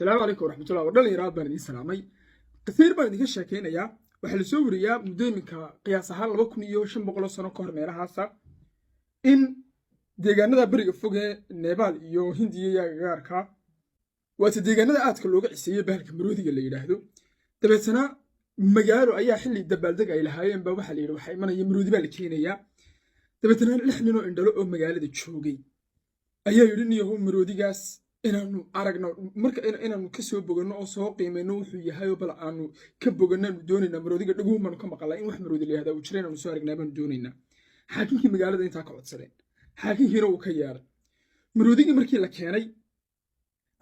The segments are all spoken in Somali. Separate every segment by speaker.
Speaker 1: السلام عليكم ورحمة الله وبركاته. يا رب بان سلامي كثير بان idinka sheekeynaya waxa la soo wariyaa mudooyinka qiyaas ahaan 2500 sano ka hor meelahaasa in deegaanada bariga fog ee Nepal iyo Hindiya iyo gaarka waa deegaanada aadka looga ciseeyay bahalka maroodiga la yiraahdo dabeetana magaalo ayaa xilli dabaaldeg ay lahaayeen ba waxa la yiraahdo waxa imanaya maroodi baa la keenaya dabeetana 6 nin oo indhalo oo magaalada joogay ayaa yidhi maroodigaas inaanu aragno marka inaanu ka soo bogano oo soo qiimeeyno wuxuu yahay oo bal aanu ka boganaan doonayna maroodiga dhaguuman ka maqlaa in wax maroodi leeyahay uu jireen aanu soo aragnaa baan doonayna xaakinkii magaalada inta ka codsadeen xaakinkiina uu ka yeeray maroodigi markii la keenay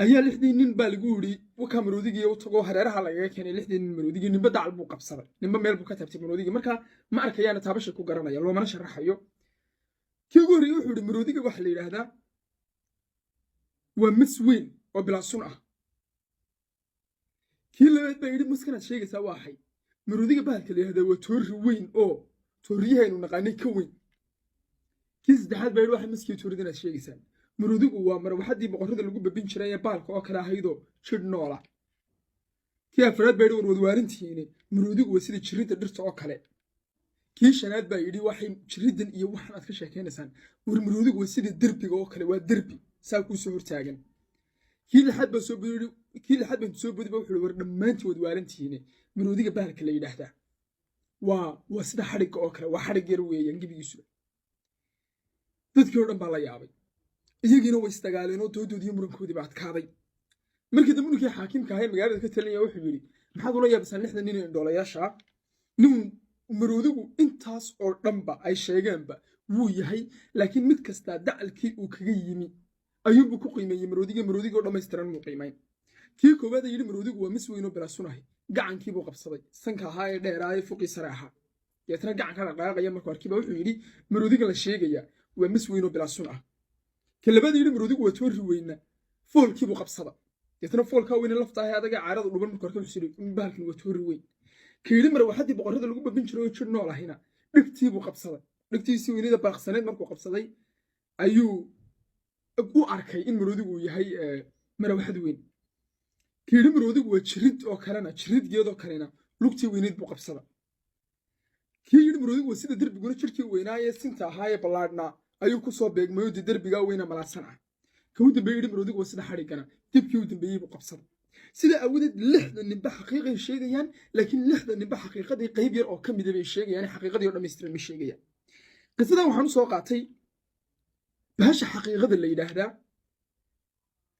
Speaker 1: ayaa 6 nin baa lagu yiri waka maroodigii uu tago hareeraha laga keenay 6 nin maroodigii ninba dacal buu qabsaday ninba meel buu ka taabtay maroodigii marka ma arkayaan taabasho ku garanaya loo mana sharaxayo kii ugu horreeyay wuxuu yiri maroodiga waxa la yiraahdaa ومسوين وبلاسون كل ما يبي مسكنة شيء سوا حي مرودي بالك اللي هذا وتور وين أو توريها إنه نقاني كوين كيس ده حد بيروح مسكي توردنا شيء سان مرودي هو مر واحد يبغى اللي جوب بين بالك أو كلا هيدو شد نولا كيف فرد بيروح ودوارنتيني مرودي هو سيد شريط الدرس أو كلا كيس شناد بيري واحد شريط يوحنا أتكلم كأنه سان والمرودي هو سيد الدربي أو كلا والدربي ساكو سهر تاجن كل حد بسوبر كل حد بسوبر بروح له ورمانتي ودوارنتيني مرودي بالك اللي يدحده وسد حرق أكره وحرق يروي ينجب يسوع تذكرون بالله يابي يجينا ويستقالين وتودو دي مرنكودي بعد كاضي مركي دمنو كي حاكم كهاي مقالة كتلني يا وحبيري محاضر يا بس نحن نين دولا يا شعب نم مرودو انتاس أو رمبا أي شيء جنبه ويهي لكن متكستا دعلكي وكجيمي أيوب ku qiimeeyay marodiga oo dhameystiran uu qiimeeyay kii koobaad yiri marodigu waa misweyno balaasunahay gacankii buu qabsaday sanka ahaa ee dheeraay fuqi saraaxa yeetana gacanka dhaqaaqaya markuu arkiba wuxuu yiri marodiga la sheegaya waa misweyno balaasunahay kii labaad yiri marodigu waa toori weyna foolkii buu qabsaday yeetana foolka weyn laftahay adaga caarada dhuban markuu arkiba wuxuu yiri bahalkan waa toori weyn kii yiri mar waxadii boqorada lagu babin jiray oo jir nool ahina dhigtii buu qabsaday dhigtiisii weynida baaqsaneed markuu qabsaday ayuu u arkay in marodigu yahay marawaxad weyn kiiri marodigu waa jirid oo kalena jiridgeedo kalena lugtii weyneed buu qabsada kiiri marodigu sida darbiguna jirkii weynaaye sinta ahaaye balaadna ayuu ku soo beegmayo darbiga weyna malaasan ah ka u dambeeyay marodigu sida xarigana dibkii u dambeeyay buu qabsada sida awgeed 6 ninba xaqiiqay sheegayaan laakiin 6 ninba xaqiiqadii qayb yar oo kamid ah bay sheegayaan xaqiiqadii oo dhameystiran ma sheegayaan qisadan waxaan u soo qaatay بهاش حقيقة اللي يدهدا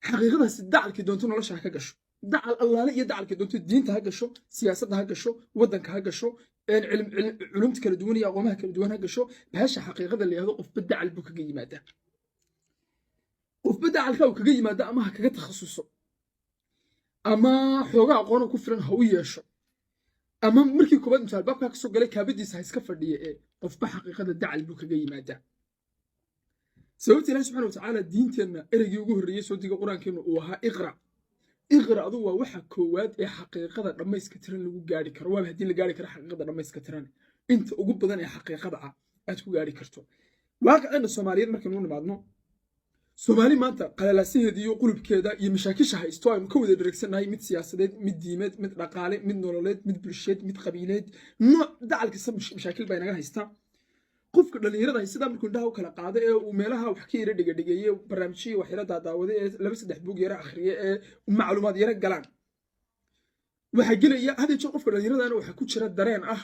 Speaker 1: حقيقة الدعل كدونتو نلاش هكجشو دعل الله لا يدعل كدونتو الدين تهجشو سياسة هكجشو ودن كهجشو علومتك الدونية قومها كالدون هكجشو بهاش حقيقة اللي هذا قف بدعل بوك جي ماده قف بدعل كوك جي ماده أما هكجت تخصصه أما حوجا قانون كفرن هوية شو أما مركي كوباد مثال بابك هكسو قالك هبدي سهيسكفر دي إيه قف بحقيقة الدعل بوك جي ماده سويت الله سبحانه وتعالى دينتنا إرجع يقول الرئيس وديك القرآن كأنه وها إقرأ ذو وح كواد حقيقة لما يسكترن لو جاري كروان هدين لجاري كره حقيقة لما يسكترن أنت أقول بدن حقيقة أتكو جاري كرتو واقع أن الصوماليين ما كانوا بعضنا صومالي ما أنت قال لا سيه دي يقول بكذا يمشاكشها استوى مكود الدركسن هاي مت سياسات مت ديمات مت رقالة مت نورلات مت بلشات مت قبيلات نوع دع القصة مشاكل بينها هيستا قفك dhalinyarada sida markuu dhaw kala qaaday ee uu meelaha wax ka yara dhigay barnaamijyo waxyarada daawada ee 2-3 buug yara akhriye ee macluumaad yara galaan waxa gelaya hada jeer qofka dhalinyarada waxa ku jira dareen ah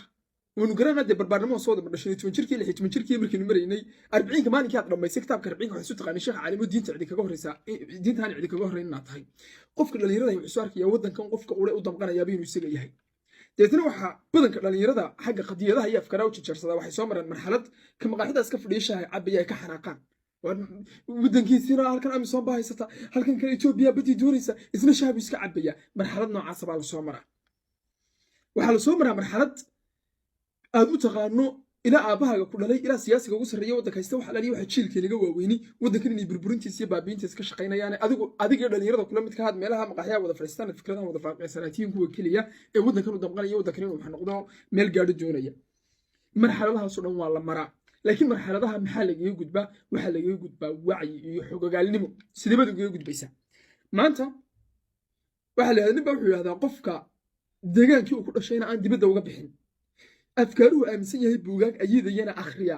Speaker 1: oo nugrana barnaamijyo soo daba dhashay 20 jirkii 16 jirkii markii uu mareynay 40 maalinka aad dhameysay kitaabka 40 waxa soo taqaan sheekh caalimo diinta cidi kaga horeysa diintan cidi kaga horeynaa tahay qofka dhalinyarada wuxuu arkaya wadankan qofka u damqanaya inuu isaga yahay deetana waxa badanka dhalinyarada xagga qadiyadaha iyo afkaaraha u jijarsada waxay soo mareen marxalad ka maqaaxida iska fadhiishahay cabaya ka xanaaqaan wadankiisina halkan amisoon baa haysata halkan kale Itoobiya badii doonaysa isna shaabi iska cabaya marxalad noocaas baa la soo maraa waxa la soo maraa marxalad aad u taqaano ila aabahaga ku dhalay ila siyaasiga ugu sareeyo wadanka haysta waxa la waxa jiilkii laga waaweyni wadankan inay burburintiisa iyo baabiintiisa ka shaqeynayaan adiga dhalinyarada kula mid ka had meelaha maqaaxiya wada fariistaan fikradaha wada faaqaysanaatiin kuwa kaliya ee wadankan u damqanaya wadankan inuu wax noqdo meel gaadho doonaya marxaladahaas oo dhan waa la maraa laakiin marxaladaha maxaa laga gudbaa waxa laga gudbaa wacyi iyo xogogaalnimo sidee baad uga gudbaysaa maanta waxa la yiraahdaa ninba wuxuu yiraahdaa qofka deegaankii uu ku dhashayna aan dibadda uga bixin afkaaruhu aaminsan yahay buugaag ayidayana akhriya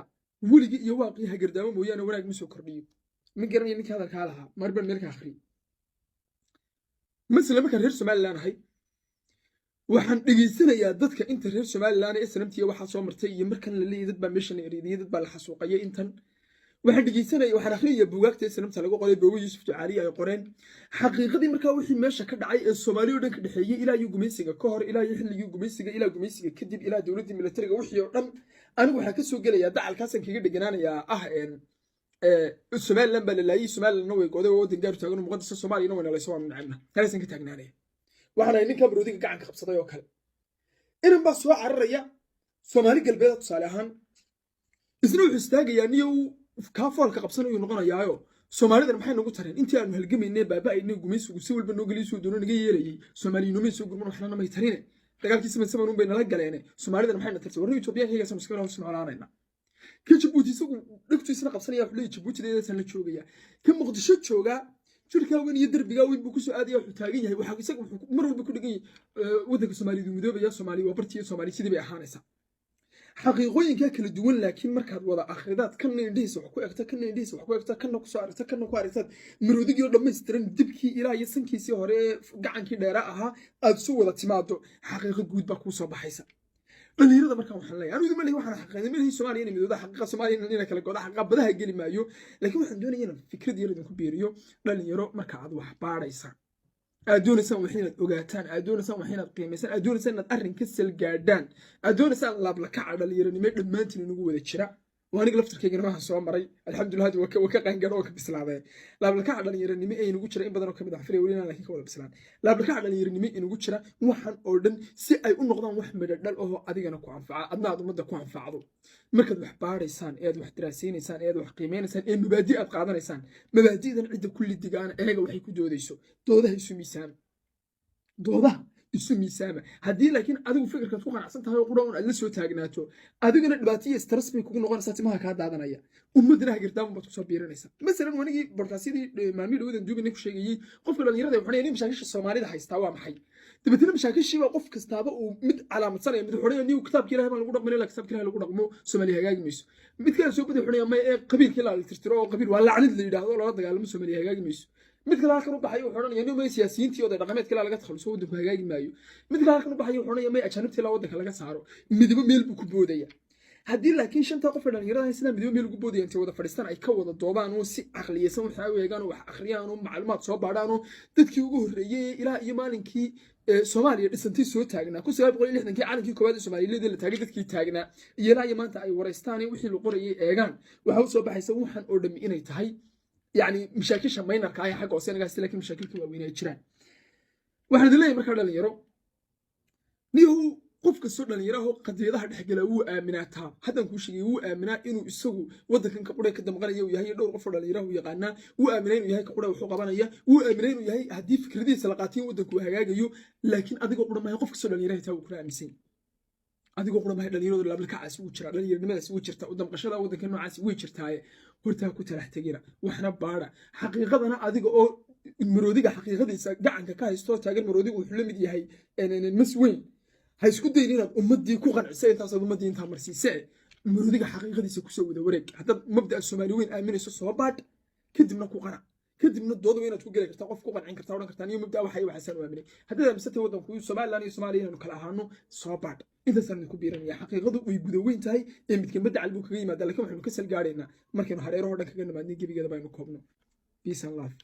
Speaker 1: weligii iyo waaqii hagardaamo mooyaane wanaag ma soo kordhiyo min garanaya ninka hadalkaa lahaa marban meelka akhriya مثلا markaan reer Somaliland ahay waxaan dhageysanayaa dadka inta reer Somaliland ee sanamtiya waxa soo martay iyo markan la leeyahay dad baa meeshan ereediyay dad baa la xasuuqayay intan waxaan dhageysanayaa waxaan akhriyaa buugaagta sanamta lagu qoray Boobo Yuusuf Jacaali ay qoreen xaqiiqadii markaa wixii meesha ka dhacay ee Soomaaliya oo dhan ka dhaxeeyay ilaa iyo gumaysiga ka hor ilaa iyo xilligii gumaysiga ilaa gumaysiga kadib ilaa dawladda militariga wixii oo dhan anigu waxaan ka soo gelayaa dacalkaasan kaga dhiganaanayaa Somaliland baa la laayay Somaliland way go'day oo wadan gaar taagan muqaddis Soomaaliya way nalaysoo aan nacabna halkaas ka taagnaanay waxaan ninka baroodiga gacan ka qabsaday oo kale inaan baa soo cararaya Soomaali galbeed tusaale ahaan isna wuxuu istaagayaa niyow kaafoolka qabsanayo noqonayaayo Soomaalida maxay nagu tareen intii aanu halgamaynay baaba ay gumaysigu si walba noo galiisoo doono naga yeelayay Soomaaliyiinimo soo gurman waxna ma tareen dagaalkiisa man bay nala galeen Soomaalida maxay na tartay warna Itoobiya heegaas muskil oo Soomaaliyeena كجبوتي سوق دكتور سنة قبصني أحلي جبوتي ده سنة شوقية كم مقدشة شوقة شركة وين يدرب بجاوي بكسو عادي أو حتاجين هاي وحاجة سق مرة بكل جي ودك الصومالي دومدوب يا صومالي وبرتي الصومالي سيدي بيحانسة حقيقي كأكل الدول لكن مركز وضع آخرات كنا نديس وحكوا أكتر كنا نديس وحكوا أكتر كنا كسار كنا كوارثات مرودي يوم لما يسترن دبكي إلى يسن كيسي هراء قعن كده رأها أبسو ولا تماده حقيقي جود بكوسا بحيسة dhalinyarada markaan waxaan leeyahay anigu ma waxaan xaqeynay meel Soomaaliya inay midooda xaqiiqa Soomaaliya inay kala go'do xaqiiqa badaha gali maayo laakiin waxaan doonayaa in fikrad yar idin ku beeriyo dhalinyaro marka aad wax baaraysan aad doonaysaan wax inaad ogaataan aad doonaysaan wax inaad qiimeysaan aad doonaysaan inaad arrin ka sal gaadhaan aad doonaysaan laab la kaca dhalinyaranimo dhammaantiin inagu wada jira وأنا قلت لك إنه ما سوى مري الحمد لله هذا وكان جروك بسلامة لا بلك على اليرنمي أي نقول شرا إن بدنا كم دحفري ولينا لكن كولا بسلام لا بلك على اليرنمي إن نقول شرا وحن أردن سي أي نقطة وحمد الدل أو أدينا كوان فع أدنى هذا مدة كوان فعضو مركز وحبار إنسان إياد وحدراسين إنسان إياد وحقيمين إنسان إيه مبادئ قاعدة إنسان مبادئ ذا عند كل الدجان إيه وحي كدود يسو دوده يسو ميسام دوده isumi saama hadii laakiin adigu fikirka ku qanacsan tahay oo quraan aad la soo taagnaato adiguna dhibaatooyin stress bay kugu noqonaysaa timaha ka daadanaya ummadna hagirtaan baad ku soo biiranaysaa mesela wanigi borkaasidii maamil wadan duubin ku sheegayay qofka dhalinyarada wuxuu leeyahay mashaakisha Soomaalida haystaa waa maxay dibadna mashaakishii waa qof kastaaba uu mid calaamadsanaya mid wuxuu leeyahay kitaabka Ilaahay baan lagu dhaqmay la kitaabka Ilaahay lagu dhaqmo Soomaaliya hagaagmayso mid kale soo baday wuxuu leeyahay ma qabiilkii la tirtiro oo qabiil waa lacnad la yiraahdo loo dagaalamo Soomaaliya hagaagmayso mid kale halkan u baxay wuxuu oranayay inuu siyaasiyiintii oo dhaqameedka laga takhaluso wadanku hagaagi maayo mid kale halkan u baxay wuxuu oranayay ajaanibtii la wadanka laga saaro midba meel buu ku boodaya hadii laakiin shanta qof dhalinyarada isla midba meel ugu boodaya inta wada fadhiistaan ay ka wada doobaan oo si aqliyaysan waxa ay eegaan wax akhriyaan oo macluumaad soo baadhaan oo dadkii ugu horeeyay ilaa iyo maalinkii Soomaaliya dhisantay soo taagnaa ku 1960kii caalankii koowaad ee Soomaaliyeed la taagay dadkii taagnaa iyo ilaa iyo maanta ay wareystaan wixii la qorayay eegaan waxa uu soo baxaysa waxan oo dhami inay tahay يعني مشاكل شمينا كاي حق وسينا قاعد لكن مشاكل كواوين جيران waxaan leeyahay marka dhalinyaro niyo qofka soo dhalinyaro qadiyadaha dhaxgala uu aaminaataa hadan ku sheegay uu aaminaa inuu isagu wadankan ka qudhay ka damqanayo uu yahay dhowr qof oo dhalinyaro uu yaqaana uu aaminay inuu yahay ka qudhay wuxuu qabanaya uu aaminay inuu yahay hadii fikradiisa la qaatin wadanku hagaagayo laakiin adigoo qudhamay qofka soo dhalinyaro taa uu ku aaminsan adigoo qudhamay dhalinyaradu laabla ka caas uu jira dhalinyaronimadaas uu jirta u damqashada wadankan noocaas way jirtaa horta ku talax tagina waxna baara xaqiiqadana adiga oo maroodiga xaqiiqadiisa gacanka ka haysto taagan maroodigu wuxuu la mid yahay masweyn ha isku dayin inaad ummadii ku qancisay intaas ummadii inta marsiisay maroodiga xaqiiqadiisa ku soo wada wareeg hadda mabda Soomaaliyeed aaminayso soo baad kadibna ku qana kadibna doodo inaad ku gali kartaa qof ku qancin kartaa oran kartaa iyo mabda waxay u aaminay hadda misatay wadanku Soomaaliland iyo Soomaaliya inuu kala ahaano soo baad inta san ku biiranaya xaqiiqadu way gudaweyn tahay ee midka madda calbu kaga yimaada laakiin waxaanu ka sal gaarayna markaynu hareero oo dhan kaga nimaadnay gebigeeda baynu koobno peace and love